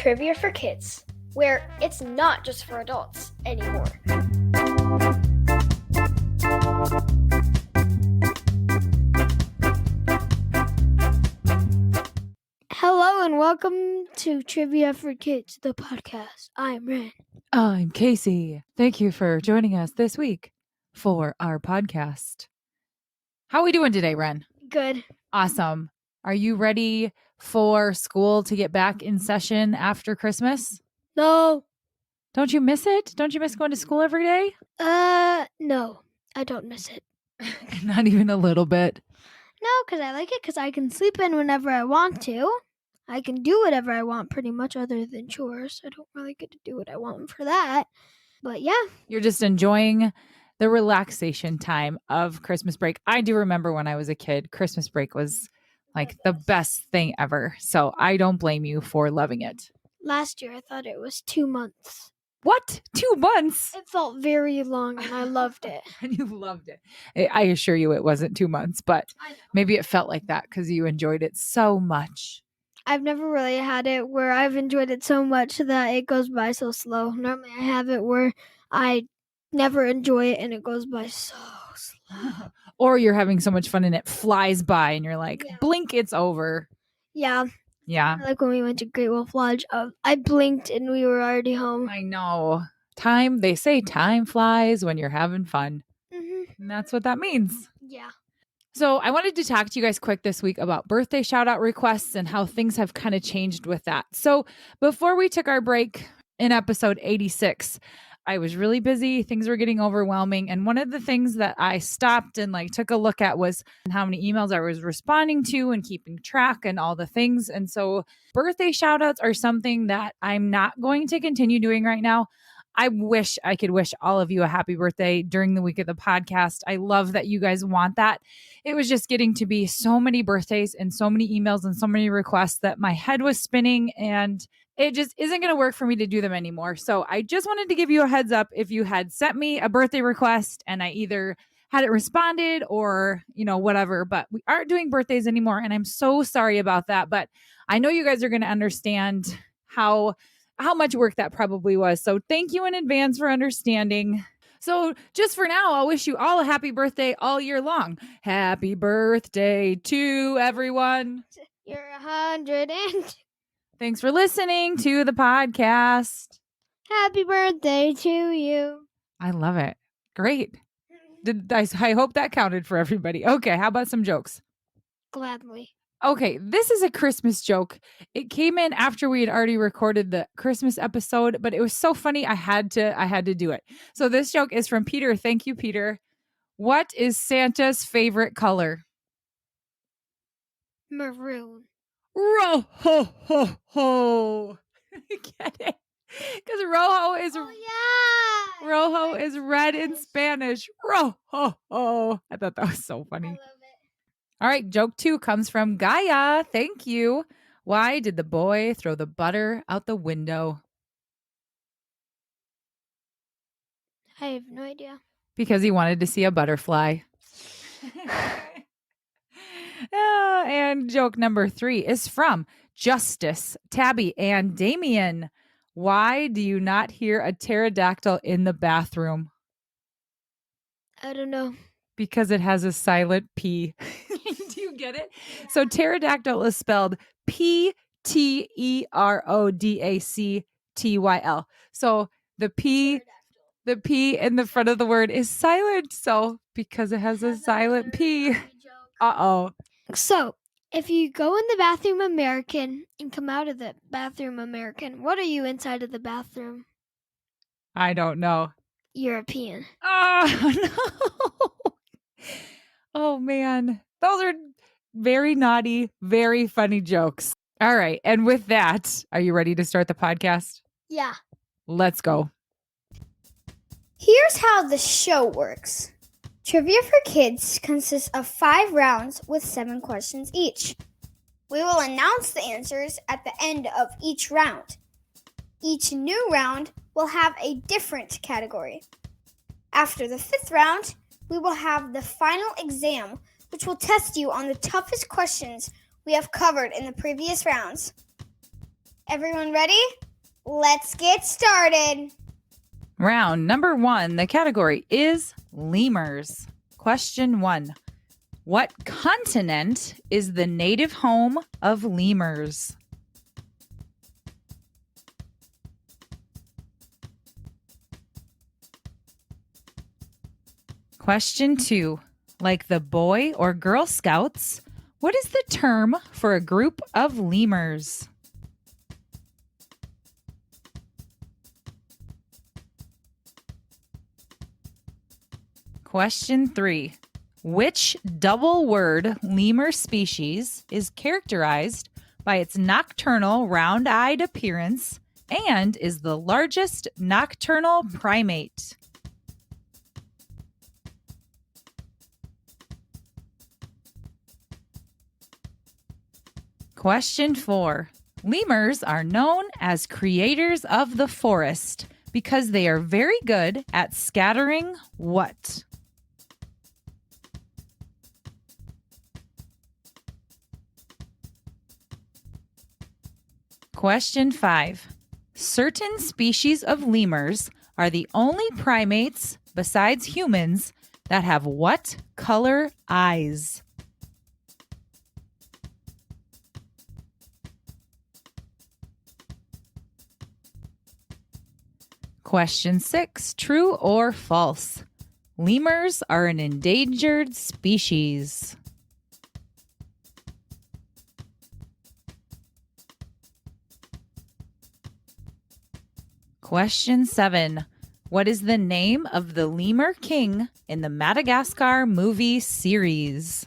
Trivia for Kids, where it's not just for adults anymore. Hello and welcome to Trivia for Kids, the podcast. I'm Ren. I'm Casey. Thank you for joining us this week for our podcast. How are we doing today, Ren? Good. Awesome. Are you ready for school to get back in session after Christmas? No. Don't you miss it? Don't you miss going to school every day? No. I don't miss it. Not even a little bit. No, because I like it because I can sleep in whenever I want to. I can do whatever I want pretty much other than chores. I don't really get to do what I want for that. But yeah. You're just enjoying the relaxation time of Christmas break. I do remember when I was a kid, Christmas break was like the best thing ever. So I don't blame you for loving it. Last year I thought it was 2 months. What? 2 months? It felt very long and I loved it. And you loved it. I assure you it wasn't 2 months, but maybe it felt like that because you enjoyed it so much. I've never really had it where I've enjoyed it so much that it goes by so slow. Normally I have it where I never enjoy it and it goes by so slow. Or you're having so much fun and it flies by and you're like, blink, it's over. Yeah. Yeah. Like when we went to Great Wolf Lodge, I blinked and we were already home. I know. They say time flies when you're having fun. Mm-hmm. And that's what that means. Yeah. So I wanted to talk to you guys quick this week about birthday shout out requests and how things have kind of changed with that. So before we took our break in episode 86, I was really busy. Things were getting overwhelming. And one of the things that I stopped and took a look at was how many emails I was responding to and keeping track and all the things. And so birthday shout outs are something that I'm not going to continue doing right now. I wish I could wish all of you a happy birthday during the week of the podcast. I love that you guys want that. It was just getting to be so many birthdays and so many emails and so many requests that my head was spinning and it just isn't going to work for me to do them anymore. So I just wanted to give you a heads up if you had sent me a birthday request and I either had it responded or, whatever, but we aren't doing birthdays anymore. And I'm so sorry about that. But I know you guys are going to understand how much work that probably was. So thank you in advance for understanding. So just for now, I'll wish you all a happy birthday all year long. Happy birthday to everyone. You're 100 and... Thanks for listening to the podcast. Happy birthday to you. I love it. Great. I hope that counted for everybody. Okay, how about some jokes? Gladly. Okay, this is a Christmas joke. It came in after we had already recorded the Christmas episode, but it was so funny I had to do it. So this joke is from Peter. Thank you, Peter. What is Santa's favorite color? Maroon. Rojo ho ho. Get it? Because rojo is rojo is red in Spanish. Rojo ho. I thought that was so funny. I love it. All right, joke 2 comes from Gaia. Thank you. Why did the boy throw the butter out the window? I have no idea. Because he wanted to see a butterfly. And joke number 3 is from Justice, Tabby, and Damien. Why do you not hear a pterodactyl in the bathroom? I don't know. Because it has a silent P. Do you get it? Yeah. So pterodactyl is spelled Pterodactyl. So the P in the front of the word is silent. So because it has a silent P. Uh-oh. So if you go in the bathroom American and come out of the bathroom American, what are you inside of the bathroom? I don't know. European. Oh, no. Oh, man. Those are very naughty, very funny jokes. All right. And with that, are you ready to start the podcast? Yeah. Let's go. Here's how the show works. Trivia for Kids consists of 5 rounds with 7 questions each. We will announce the answers at the end of each round. Each new round will have a different category. After the 5th round, we will have the final exam, which will test you on the toughest questions we have covered in the previous rounds. Everyone ready? Let's get started. Round number 1. The category is lemurs. Question 1. What continent is the native home of lemurs? Question 2. Like the Boy or Girl Scouts, what is the term for a group of lemurs? Question 3. Which double word lemur species is characterized by its nocturnal round-eyed appearance and is the largest nocturnal primate? Question 4. Lemurs are known as creators of the forest because they are very good at scattering what? Question 5. Certain species of lemurs are the only primates besides humans that have what color eyes? Question 6. True or false? Lemurs are an endangered species. Question 7. What is the name of the lemur king in the Madagascar movie series?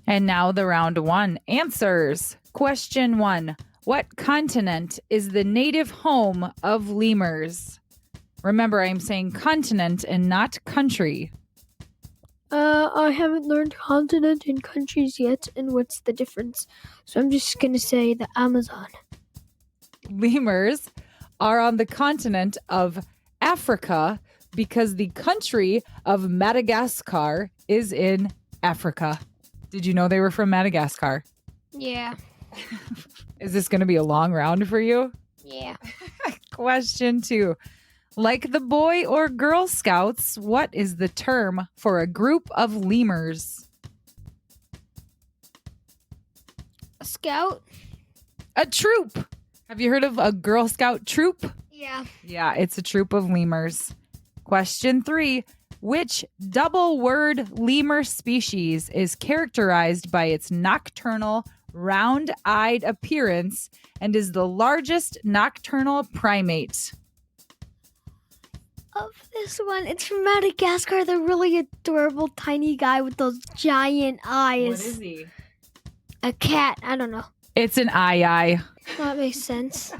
And now the round 1 answers. Question 1. What continent is the native home of lemurs? Remember, I'm saying continent and not country. I haven't learned continent and countries yet, and what's the difference? So I'm just gonna say the Amazon. Lemurs are on the continent of Africa because the country of Madagascar is in Africa. Did you know they were from Madagascar? Yeah. Is this going to be a long round for you? Yeah. Question 2. Like the Boy or Girl Scouts, what is the term for a group of lemurs? A scout? A troop. Have you heard of a Girl Scout troop? Yeah. Yeah, it's a troop of lemurs. Question 3. Which double word lemur species is characterized by its nocturnal, round-eyed appearance and is the largest nocturnal primate? Of this one, it's from Madagascar. The really adorable tiny guy with those giant eyes. he? A cat. I don't know. It's an eye. That makes sense.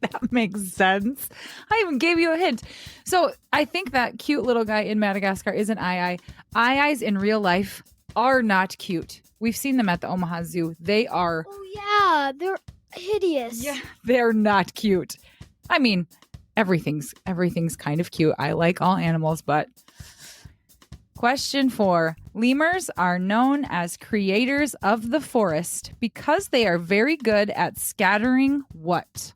That makes sense. I even gave you a hint. So I think that cute little guy in Madagascar is an eye. Eyes in real life are not cute. We've seen them at the Omaha Zoo. They are. Oh yeah, they're hideous. Yeah, they're not cute. I mean, everything's kind of cute. I like all animals, but. Question 4. Lemurs are known as creators of the forest because they are very good at scattering what?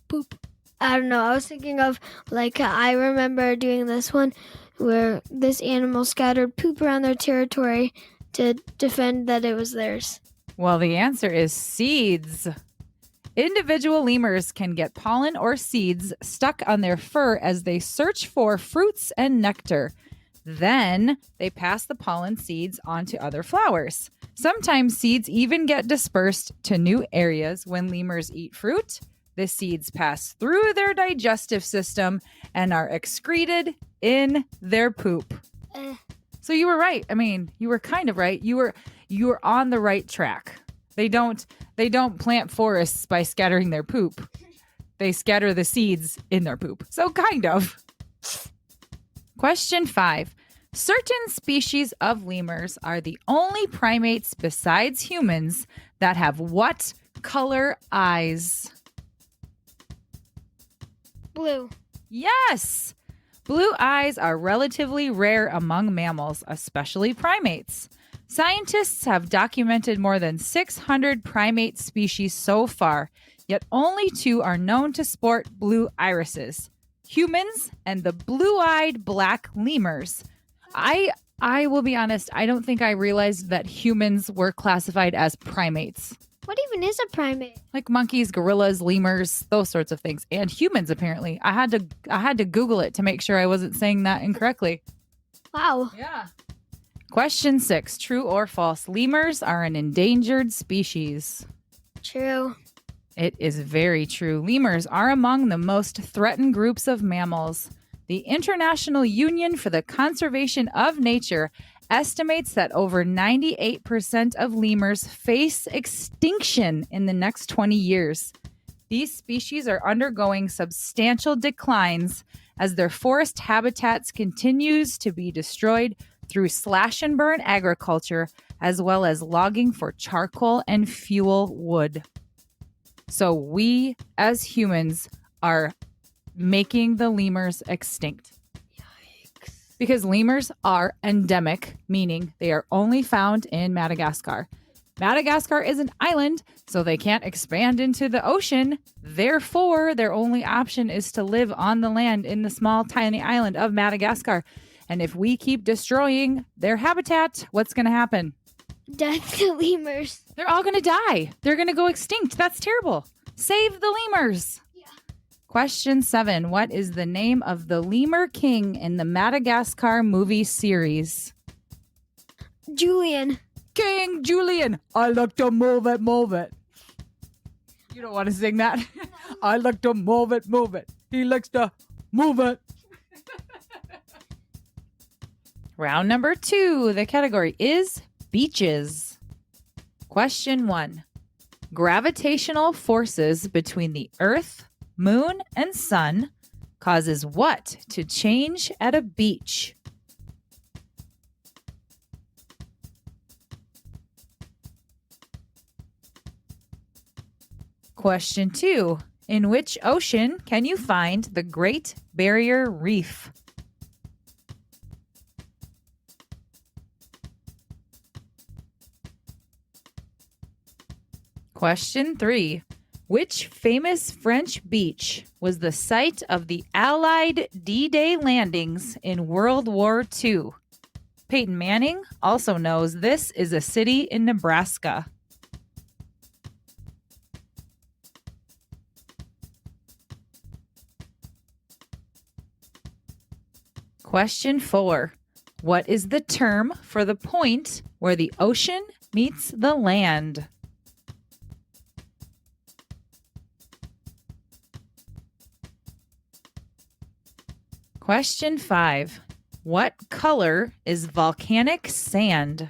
Poop. I don't know. I was thinking of I remember doing this one where this animal scattered poop around their territory to defend that it was theirs. Well, the answer is seeds. Individual lemurs can get pollen or seeds stuck on their fur as they search for fruits and nectar. Then they pass the pollen seeds on to other flowers. Sometimes seeds even get dispersed to new areas when lemurs eat fruit. The seeds pass through their digestive system and are excreted in their poop. So you were right. I mean, you were kind of right. You were on the right track. They don't plant forests by scattering their poop. They scatter the seeds in their poop. So kind of. Question 5. Certain species of lemurs are the only primates besides humans that have what color eyes? Blue. Yes! Blue eyes are relatively rare among mammals, especially primates. Scientists have documented more than 600 primate species so far, yet only 2 are known to sport blue irises: humans and the blue-eyed black lemurs. I will be honest, I don't think I realized that humans were classified as primates. What even is a primate? Like monkeys, gorillas, lemurs, those sorts of things. And humans, apparently. I had to Google it to make sure I wasn't saying that incorrectly. Wow. Yeah. Question 6. True or false? Lemurs are an endangered species. True. It is very true. Lemurs are among the most threatened groups of mammals. The International Union for the Conservation of Nature estimates that over 98% of lemurs face extinction in the next 20 years. These species are undergoing substantial declines as their forest habitats continues to be destroyed through slash and burn agriculture, as well as logging for charcoal and fuel wood. So we, as humans, are making the lemurs extinct. Because lemurs are endemic, meaning they are only found in Madagascar. Madagascar is an island, so they can't expand into the ocean. Therefore, their only option is to live on the land in the small, tiny island of Madagascar. And if we keep destroying their habitat, what's going to happen? Death to lemurs. They're all going to die. They're going to go extinct. That's terrible. Save the lemurs. Question 7. What is the name of the lemur king in the Madagascar movie series? Julian. King Julian. I like to move it, move it. You don't want to sing that? I like to move it, move it. He likes to move it. Round number 2. The category is beaches. Question 1. Gravitational forces between the Earth, Moon, and Sun causes what to change at a beach? Question 2. In which ocean can you find the Great Barrier Reef? Question 3. Which famous French beach was the site of the Allied D-Day landings in World War II? Peyton Manning also knows this is a city in Nebraska. Question 4. What is the term for the point where the ocean meets the land? Question 5. What color is volcanic sand?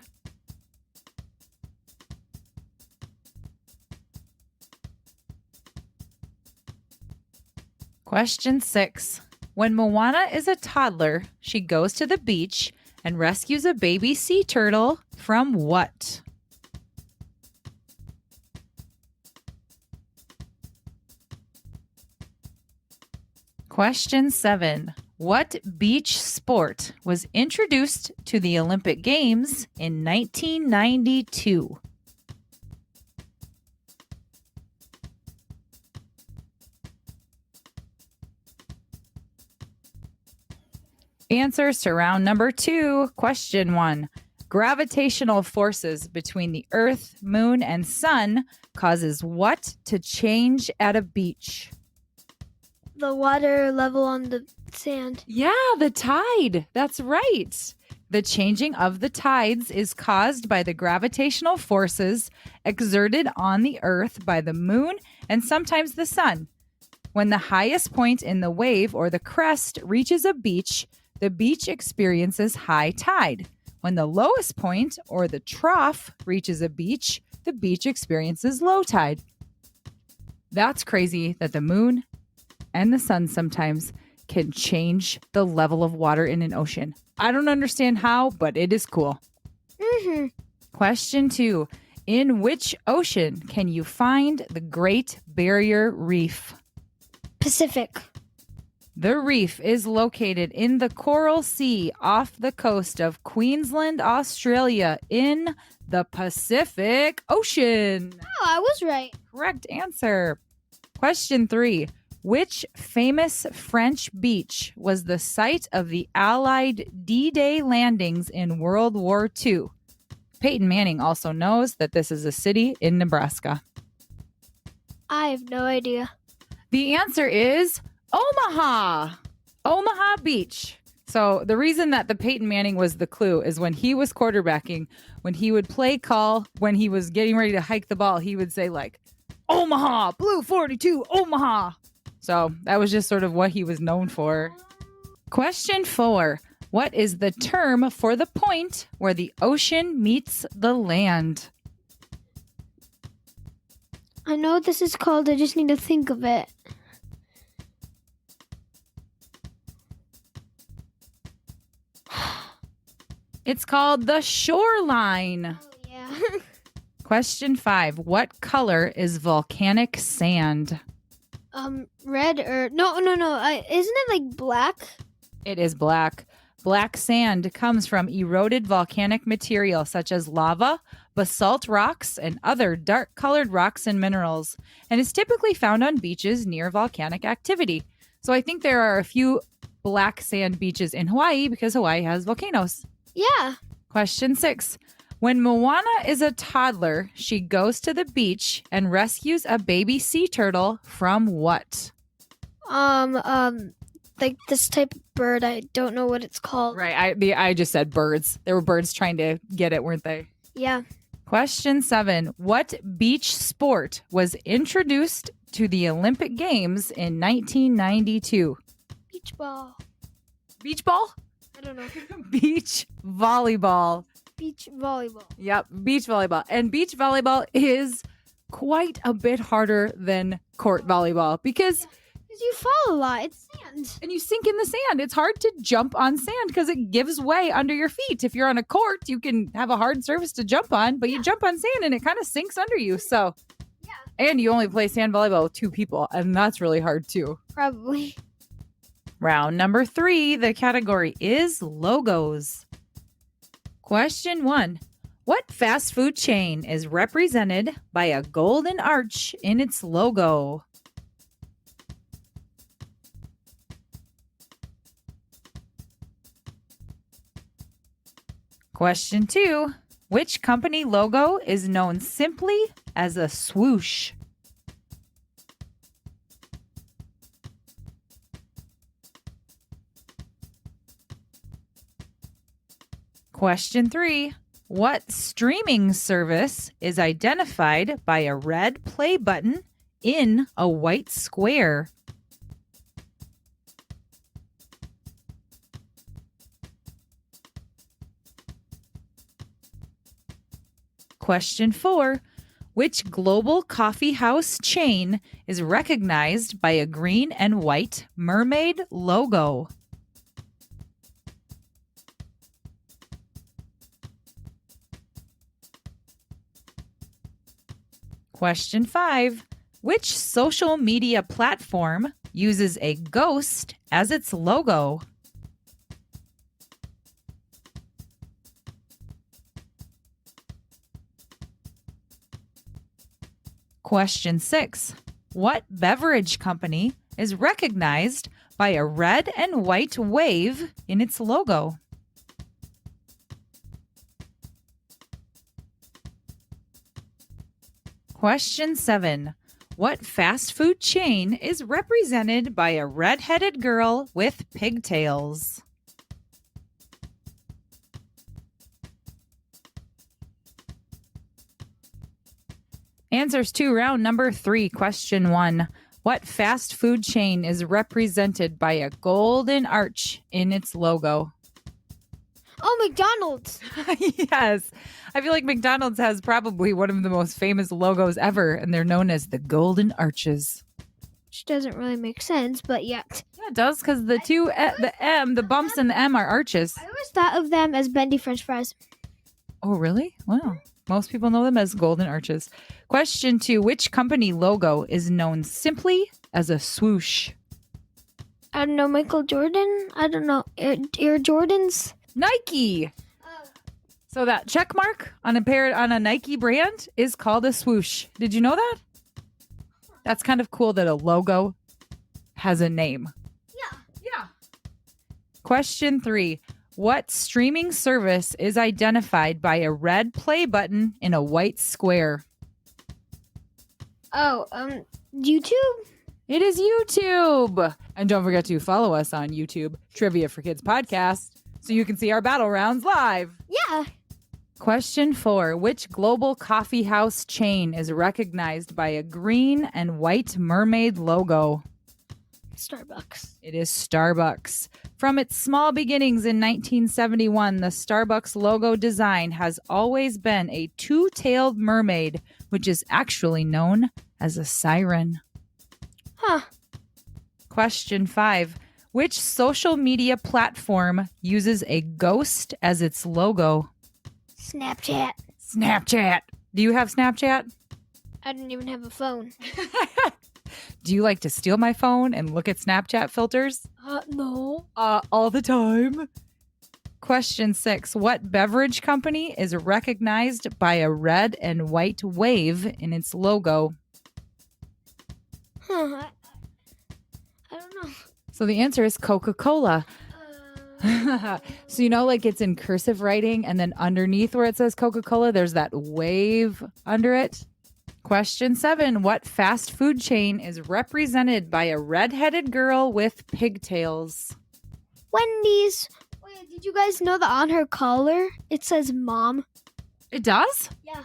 Question 6. When Moana is a toddler, she goes to the beach and rescues a baby sea turtle from what? Question 7. What beach sport was introduced to the Olympic Games in 1992? Answers to round number 2. Question 1. Gravitational forces between the Earth, Moon, and Sun causes what to change at a beach? The water level on the sand. Yeah, the tide. That's right. The changing of the tides is caused by the gravitational forces exerted on the Earth by the Moon and sometimes the Sun. When the highest point in the wave or the crest reaches a beach, the beach experiences high tide. When the lowest point or the trough reaches a beach, the beach experiences low tide. That's crazy that the Moon and the Sun sometimes can change the level of water in an ocean. I don't understand how, but it is cool. Mm-hmm. Question 2. In which ocean can you find the Great Barrier Reef? Pacific. The reef is located in the Coral Sea off the coast of Queensland, Australia, in the Pacific Ocean. Oh, I was right. Correct answer. Question 3. Which famous French beach was the site of the Allied D-Day landings in World War II? Peyton Manning also knows that this is a city in Nebraska. I have no idea. The answer is Omaha. Omaha Beach. So the reason that the Peyton Manning was the clue is when he was quarterbacking, when he would play call, when he was getting ready to hike the ball, he would say like, Omaha, Blue 42, Omaha. So that was just sort of what he was known for. Question 4. What is the term for the point where the ocean meets the land? I know what this is called. I just need to think of it. It's called the shoreline. Oh, yeah. Question 5. What color is volcanic sand? Red or... No. Isn't it like black? It is black. Black sand comes from eroded volcanic material such as lava, basalt rocks, and other dark-colored rocks and minerals, and is typically found on beaches near volcanic activity. So I think there are a few black sand beaches in Hawaii because Hawaii has volcanoes. Yeah. Question 6. When Moana is a toddler, she goes to the beach and rescues a baby sea turtle from what? Like this type of bird. I don't know what it's called. Right. I just said birds. There were birds trying to get it, weren't they? Yeah. Question 7. What beach sport was introduced to the Olympic Games in 1992? Beach ball. Beach ball? I don't know. Beach volleyball. Beach volleyball. Yep, beach volleyball. And beach volleyball is quite a bit harder than court volleyball because Because you fall a lot. It's sand. and you sink in the sand. It's hard to jump on sand because it gives way under your feet. If you're on a court, you can have a hard surface to jump on, but you jump on sand and it kind of sinks under you. So, and you only play sand volleyball with 2 people, and that's really hard too. Probably. Round number 3, the category is logos. Question 1. What fast food chain is represented by a golden arch in its logo? Question 2. Which company logo is known simply as a swoosh? Question 3. What streaming service is identified by a red play button in a white square? Question 4. Which global coffee house chain is recognized by a green and white mermaid logo? Question 5. Which social media platform uses a ghost as its logo? Question 6. What beverage company is recognized by a red and white wave in its logo? Question 7. What fast food chain is represented by a red-headed girl with pigtails? Answers to round number 3, question 1. What fast food chain is represented by a golden arch in its logo? Oh, McDonald's. Yes. I feel like McDonald's has probably one of the most famous logos ever, and they're known as the Golden Arches. Which doesn't really make sense, but yeah. Yeah, it does, because the bumps in the M are arches. I always thought of them as bendy French fries. Oh, really? Wow. Most people know them as Golden Arches. Question 2. Which company logo is known simply as a swoosh? I don't know, Michael Jordan? I don't know. Air Jordans? Nike. So that check mark on a Nike brand is called a swoosh. Did you know that? That's kind of cool that a logo has a name. Yeah. Question 3. What streaming service is identified by a red play button in a white square? Oh, YouTube? It is YouTube. And don't forget to follow us on YouTube, Trivia for Kids Podcast, so you can see our battle rounds live. Yeah. Question 4. Which global coffee house chain is recognized by a green and white mermaid logo? Starbucks. It is Starbucks. From its small beginnings in 1971, the Starbucks logo design has always been a two-tailed mermaid, which is actually known as a siren. Huh. Question 5. Which social media platform uses a ghost as its logo? Snapchat. Snapchat. Do you have Snapchat? I don't even have a phone. Do you like to steal my phone and look at Snapchat filters? No. All the time. Question 6. What beverage company is recognized by a red and white wave in its logo? Huh. I don't know. So the answer is Coca-Cola. So like it's in cursive writing, and then underneath where it says Coca-Cola, there's that wave under it. Question 7. What fast food chain is represented by a red-headed girl with pigtails? Wendy's. Wait, did you guys know that on her collar it says mom? It does? Yeah.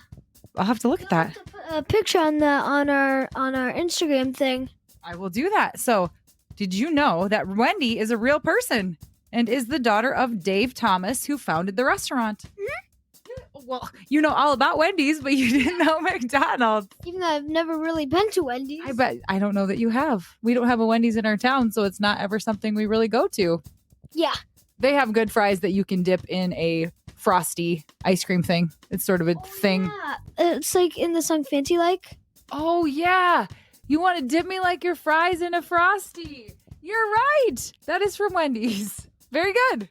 I'll have to look at that. I'll have to put a picture on our Instagram thing. I will do that. So, did you know that Wendy is a real person and is the daughter of Dave Thomas, who founded the restaurant? Mm-hmm. Well, you know all about Wendy's, but you didn't know McDonald's. Even though I've never really been to Wendy's. I don't know that you have. We don't have a Wendy's in our town, so it's not ever something we really go to. Yeah. They have good fries that you can dip in a frosty ice cream thing. It's sort of a thing. Yeah. It's like in the song Fancy Like. Oh, yeah. You want to dip me like your fries in a frosty. You're right. That is from Wendy's. Very good.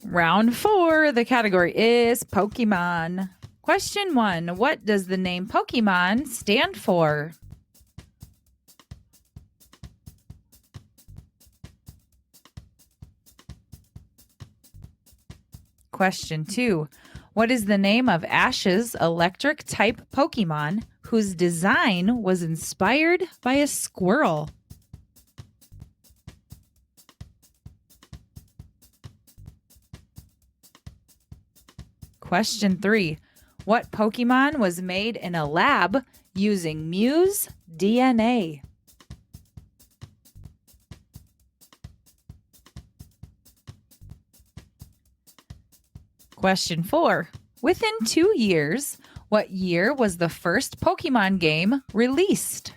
Round 4. The category is Pokemon. Question 1. What does the name Pokemon stand for? Question 2. What is the name of Ash's electric type Pokemon whose design was inspired by a squirrel? Question 3. What Pokemon was made in a lab using Mew's DNA? Question 4. Within 2 years, what year was the first Pokemon game released?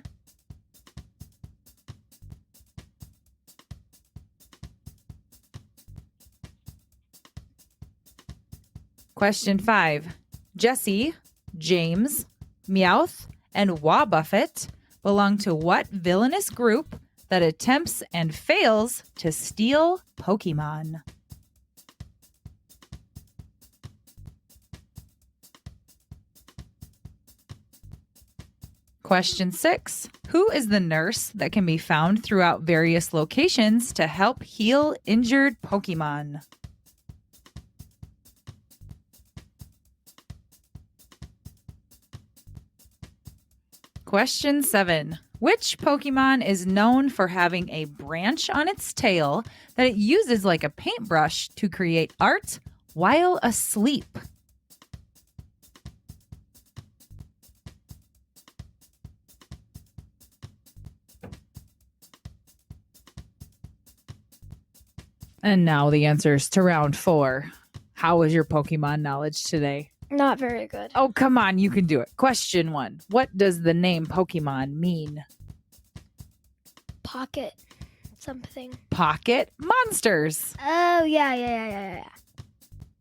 Question 5. Jesse, James, Meowth, and Wobbuffet belong to what villainous group that attempts and fails to steal Pokemon? Question 6. Who is the nurse that can be found throughout various locations to help heal injured Pokemon? Question 7. Which Pokemon is known for having a branch on its tail that it uses like a paintbrush to create art while asleep? And now the answers to round 4. How was your Pokemon knowledge today? Not very good. Oh, come on, you can do it. Question 1. What does the name Pokemon mean? Pocket something. Pocket monsters. Oh, yeah.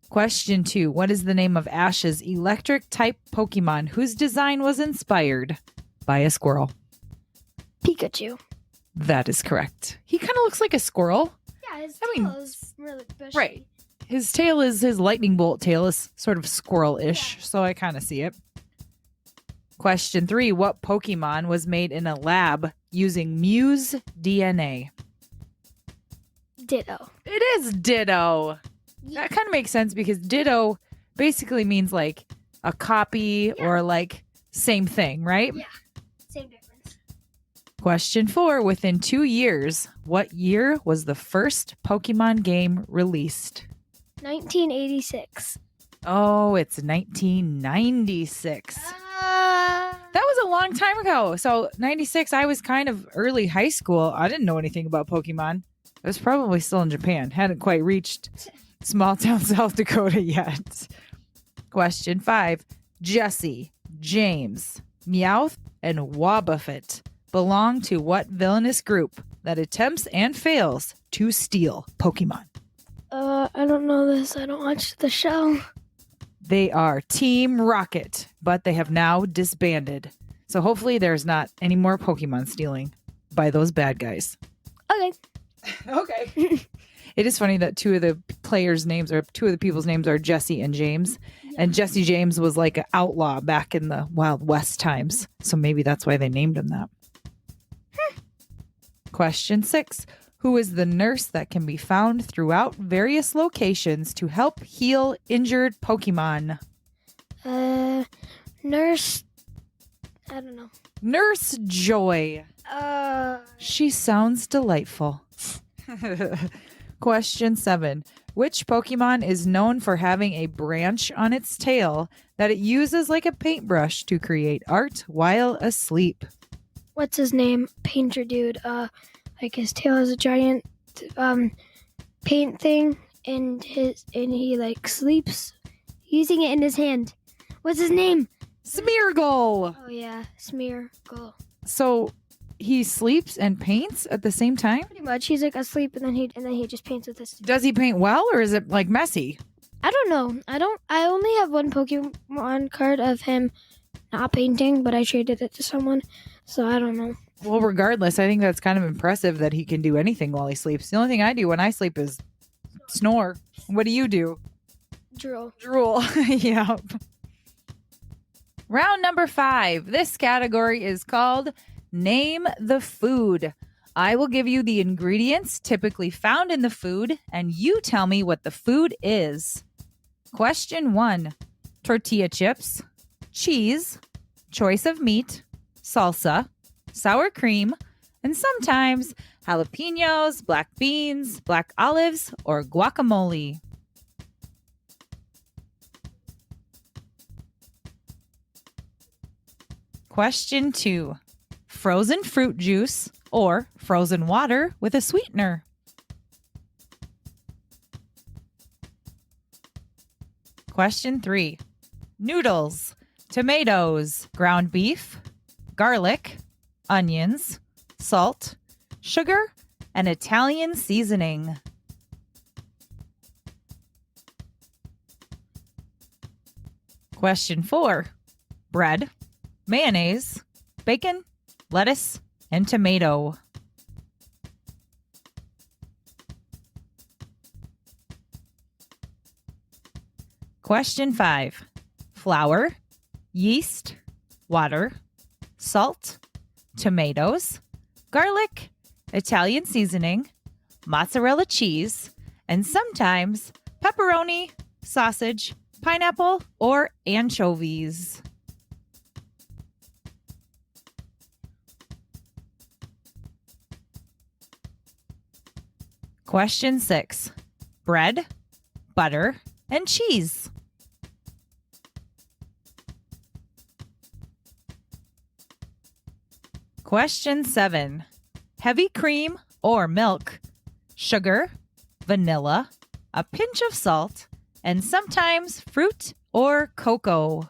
Question 2. What is the name of Ash's electric type Pokemon whose design was inspired by a squirrel? Pikachu. That is correct. He kind of looks like a squirrel. Yeah, his I mean, tail is really bushy. Right. His lightning bolt tail is sort of squirrel-ish, so I kind of see it. Question 3. What Pokemon was made in a lab using Muse DNA? Ditto. It is Ditto. That kind of makes sense because Ditto basically means like a copy or like same thing, right? Yeah. Same difference. Question 4. Within 2 years, what year was the first Pokemon game released? 1986. Oh, it's 1996. That was a long time ago. So 96, I was kind of early high school. I didn't know anything about Pokemon. I was probably still in Japan. Hadn't quite reached small town South Dakota yet. Question 5. Jesse, James, Meowth, and Wobbuffet belong to what villainous group that attempts and fails to steal Pokemon? I don't know this. I don't watch the show. They are Team Rocket, but they have now disbanded. So hopefully there's not any more Pokemon stealing by those bad guys. Okay. Okay. It is funny that two of the people's names are Jesse and James. And Jesse James was like an outlaw back in the Wild West times. So maybe that's why they named him that. Question 6. Who is the nurse that can be found throughout various locations to help heal injured Pokemon? Nurse. I don't know. Nurse Joy. She sounds delightful. Question 7. Which Pokemon is known for having a branch on its tail that it uses like a paintbrush to create art while asleep? What's his name? Painter dude. Like his tail is a giant paint thing, and he like sleeps using it in his hand. What's his name? Smeargle. Oh yeah, Smeargle. So he sleeps and paints at the same time? Pretty much. He's like asleep, and then he just paints with his. Does he paint well, or is it like messy? I don't know. I only have one Pokemon card of him not painting, but I traded it to someone, so I don't know. Well, regardless, I think that's kind of impressive that he can do anything while he sleeps. The only thing I do when I sleep is snore. What do you do? Drool. Drool. Yep. Round number 5. This category is called Name the Food. I will give you the ingredients typically found in the food, and you tell me what the food is. Question 1. Tortilla chips, cheese, choice of meat, salsa, sour cream, and sometimes jalapenos, black beans, black olives, or guacamole. Question 2. Frozen fruit juice or frozen water with a sweetener. Question 3. Noodles, tomatoes, ground beef, garlic, onions, salt, sugar, and Italian seasoning. Question 4. Bread, mayonnaise, bacon, lettuce, and tomato. Question 5. Flour, yeast, water, salt, tomatoes, garlic, Italian seasoning, mozzarella cheese, and sometimes pepperoni, sausage, pineapple, or anchovies. Question 6. Bread, butter, and cheese. Question 7. Heavy cream or milk, sugar, vanilla, a pinch of salt, and sometimes fruit or cocoa.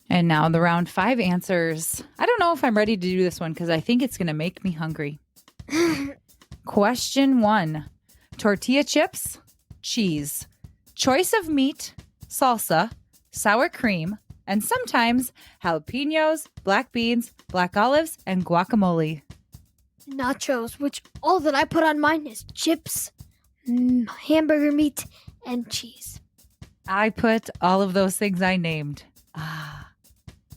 And now the round 5 answers. I don't know if I'm ready to do this one because I think it's going to make me hungry. Question 1. Tortilla chips, cheese, choice of meat, salsa, sour cream, and sometimes jalapenos, black beans, black olives, and guacamole. Nachos, which all that I put on mine is chips, hamburger meat, and cheese. I put all of those things I named.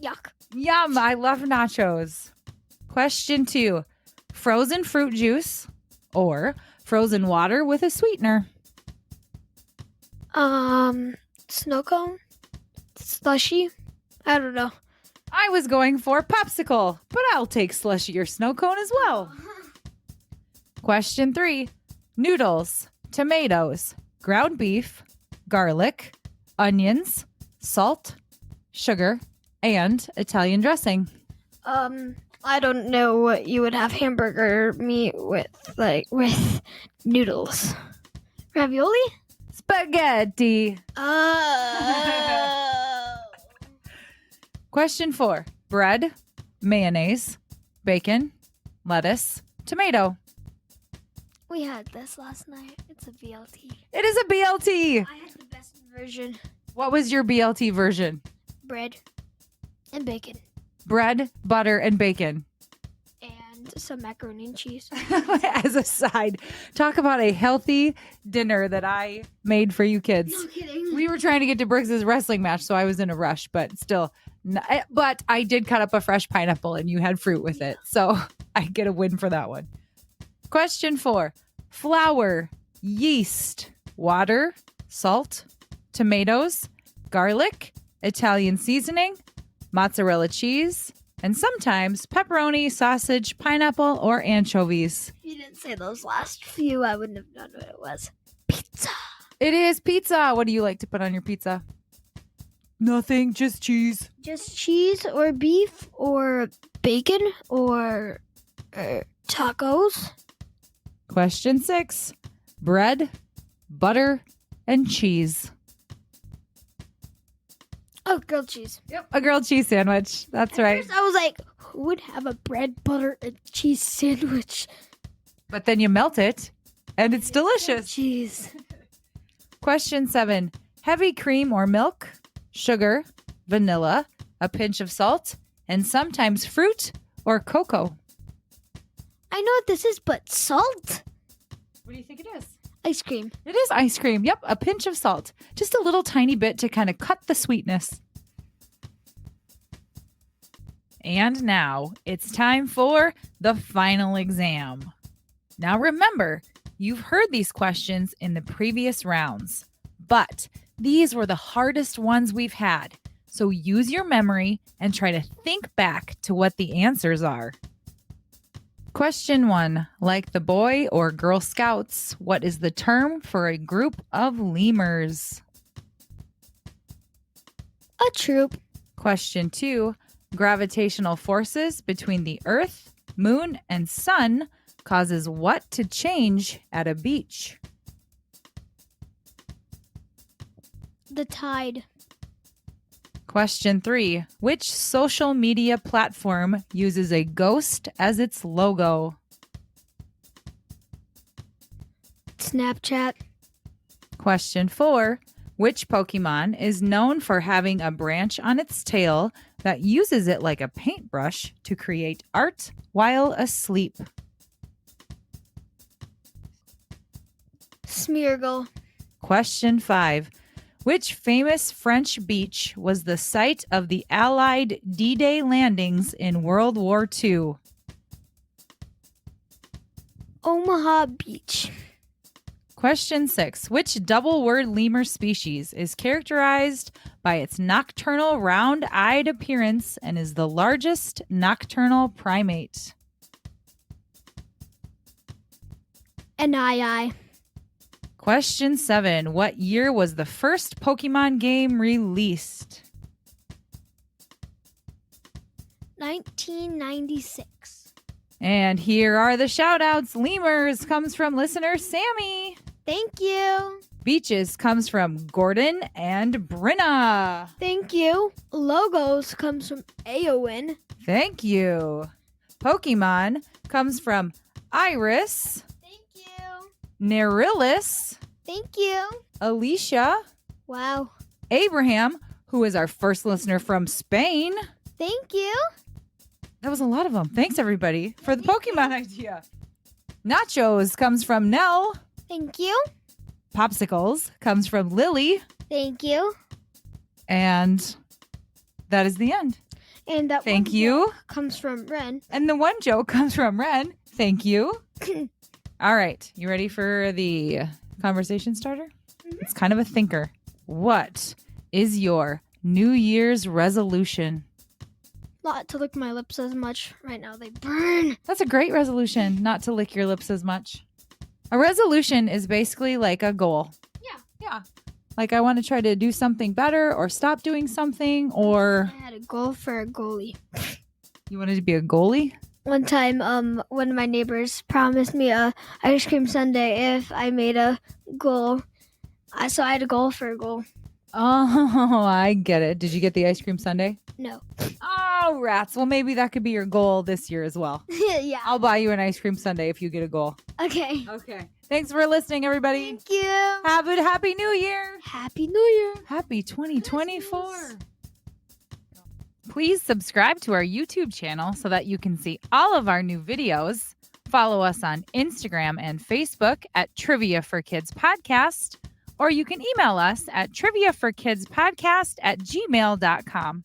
Yuck. Yum, I love nachos. Question 2, frozen fruit juice or frozen water with a sweetener? Snow cone? Slushy? I don't know. I was going for popsicle, but I'll take slushy or snow cone as well. Question 3, noodles, tomatoes, ground beef, garlic, onions, salt, sugar, and Italian dressing. I don't know what you would have hamburger meat with, with noodles. Ravioli? Spaghetti. Oh. Question 4, bread, mayonnaise, bacon, lettuce, tomato. We had this last night. It's a BLT. It is a BLT. I had the best version. What was your BLT version? Bread and bacon Bread, butter, and bacon. and some macaroni and cheese. As a side. Talk about a healthy dinner that I made for you kids. No kidding. We were trying to get to Briggs's wrestling match, so I was in a rush, but still. But I did cut up a fresh pineapple and you had fruit with it. So I get a win for that one. Question 4, flour, yeast, water, salt, tomatoes, garlic, Italian seasoning, mozzarella cheese, and sometimes pepperoni, sausage, pineapple, or anchovies. If you didn't say those last few, I wouldn't have known what it was. Pizza. It is pizza. What do you like to put on your pizza? Nothing, just cheese. Just cheese or beef or bacon or tacos. Question 6, bread, butter, and cheese. Oh, grilled cheese. Yep, a grilled cheese sandwich. That's At right. first I was like, who would have a bread, butter, and cheese sandwich? But then you melt it, and it's delicious. Cheese. Question 7, heavy cream or milk, sugar, vanilla, a pinch of salt, and sometimes fruit or cocoa. I know what this is, but salt? What do you think it is? Ice cream. It is ice cream. Yep, a pinch of salt. Just a little tiny bit to kind of cut the sweetness. And now it's time for the final exam. Now remember, you've heard these questions in the previous rounds, but these were the hardest ones we've had. So use your memory and try to think back to what the answers are. Question 1. Like the Boy or Girl Scouts, what is the term for a group of lemurs? A troop. Question 2. Gravitational forces between the Earth, Moon, and Sun causes what to change at a beach? The tide. Question 3. Which social media platform uses a ghost as its logo? Snapchat. Question 4. Which Pokemon is known for having a branch on its tail that uses it like a paintbrush to create art while asleep? Smeargle. Question 5. Which famous French beach was the site of the Allied D-Day landings in World War II? Omaha Beach. Question 6. Which double-word lemur species is characterized by its nocturnal round-eyed appearance and is the largest nocturnal primate? An Question 7. What year was the first Pokemon game released? 1996. And here are the shout-outs. Lemurs comes from listener Sammy. Thank you. Beaches comes from Gordon and Brenna. Thank you. Logos comes from Aowen. Thank you. Pokemon comes from Iris, Thank you. Nerillis, Thank you. Alicia, Wow. Abraham, who is our first listener from Spain. Thank you. That was a lot of them. Thanks, everybody, for the Pokemon idea. Nachos comes from Nell. Thank you. Popsicles comes from Lily. Thank you. And that is the end. And that Thank one you. joke comes from Ren. And the one joke comes from Ren. Thank you. All right. You ready for the conversation starter? It's kind of a thinker. What is your New Year's resolution? Not to lick my lips as much. Right now they burn. That's a great resolution, not to lick your lips as much. A resolution is basically like a goal. Yeah. Like I want to try to do something better or stop doing something, or I had a goal for a goalie. you wanted to be a goalie? One time, one of my neighbors promised me a ice cream sundae if I made a goal. So I had a goal for a goal. Oh, I get it. Did you get the ice cream sundae? No. Oh, rats. Well, maybe that could be your goal this year as well. Yeah. I'll buy you an ice cream sundae if you get a goal. Okay. Okay. Thanks for listening, everybody. Thank you. Have a happy new year. Happy New Year. Happy 2024. Please subscribe to our YouTube channel so that you can see all of our new videos. Follow us on Instagram and Facebook at Trivia for Kids Podcast, or you can email us at triviaforkidspodcast@gmail.com.